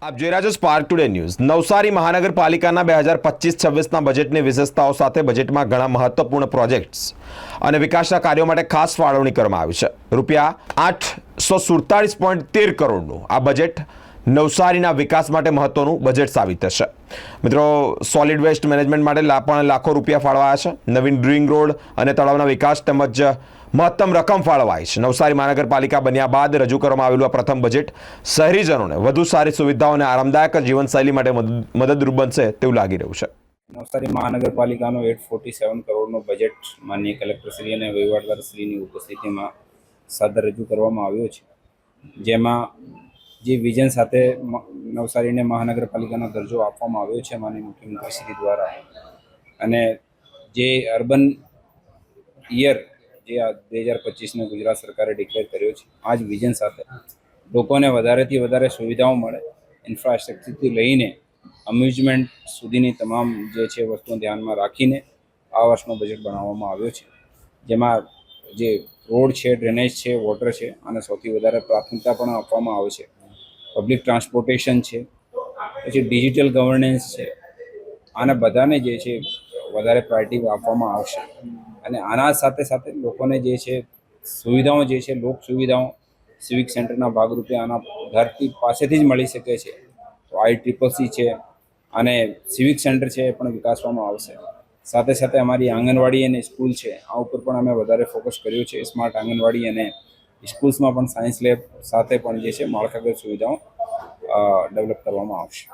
આપ જોઈ રહ્યા છો સ્પાર્ક ટુડે ન્યૂઝ। નવસારી મહાનગરપાલિકાના 2025-26ના બજેટની વિશેષતાઓ સાથે બજેટમાં ઘણા મહત્વપૂર્ણ પ્રોજેક્ટ્સ અને વિકાસના કાર્યો માટે ખાસ ફાળવણી કરવામાં આવી છે। રૂપિયા 847.13 કરોડનું આ બજેટ નવસારીના વિકાસ માટે મહત્વનું બજેટ સાબિત થશે। મિત્રો, સોલિડ વેસ્ટ મેનેજમેન્ટ માટે પણ લાખો રૂપિયા ફાળવાયા છે। નવીન ડ્રિંગ રોડ અને તળાવના વિકાસ તેમજ મહત્તમ રકમ ફાળવાઈ છે। નવસારી મહાનગરપાલિકા બન્યા બાદ રજૂ કરવામાં આવેલું આ પ્રથમ બજેટ શહેરીજનોને વધુ સારી સુવિધાઓ અને આરામદાયક જીવનશૈલી માટે મદદરૂપ બનશે તેવું લાગી રહ્યું છે। નવસારી મહાનગરપાલિકાનું 847 કરોડનું બજેટ માનનીય કલેક્ટરશ્રી અને વહીવટદારશ્રીની ઉપસ્થિતિમાં સાદર રજૂ કરવામાં આવ્યું છે, જેમાં જે વિઝન સાથે નવસારીને મહાનગરપાલિકાનો દરજ્જો આપવામાં આવ્યો છે માનનીય મુખ્યમંત્રીશ્રી દ્વારા, અને જે અર્બન યર જે 2025ને ગુજરાત સરકારે ડિક્લેર કર્યો છે, આ જ વિઝન સાથે લોકોને વધારેથી વધારે સુવિધાઓ મળે, ઇન્ફ્રાસ્ટ્રક્ચરથી લઈને અમ્યુઝમેન્ટ સુધીની તમામ જે છે વસ્તુઓ ધ્યાનમાં રાખીને આ વર્ષનો બજેટ બનાવવામાં આવ્યો છે, જેમાં જે રોડ છે, ડ્રેનેજ છે, વોટર છે, અને સૌથી વધારે પ્રાથમિકતા પણ આપવામાં આવે છે। પબ્લિક ટ્રાન્સપોર્ટેશન છે, પછી ડિજિટલ ગવર્નન્સ છે, આને બધાને જે છે વધારે પ્રાયોરિટી આપવામાં આવશે। અને આના સાથે સાથે લોકોને જે છે સુવિધાઓ જે છે, લોક સુવિધાઓ સિવિક સેન્ટરના ભાગરૂપે આના ઘરથી પાસેથી જ મળી શકે છે। તો ICCC છે અને સિવિક સેન્ટર છે એ પણ વિકાસવામાં આવશે। સાથે સાથે અમારી આંગણવાડી અને સ્કૂલ છે, આ ઉપર પણ અમે વધારે ફોકસ કર્યું છે। સ્માર્ટ આંગણવાડી અને સ્કૂલ્સમાં પણ સાયન્સ લેબ સાથે પણ જે છે માળખાગત સુવિધાઓ ડેવલપ કરવામાં આવશે।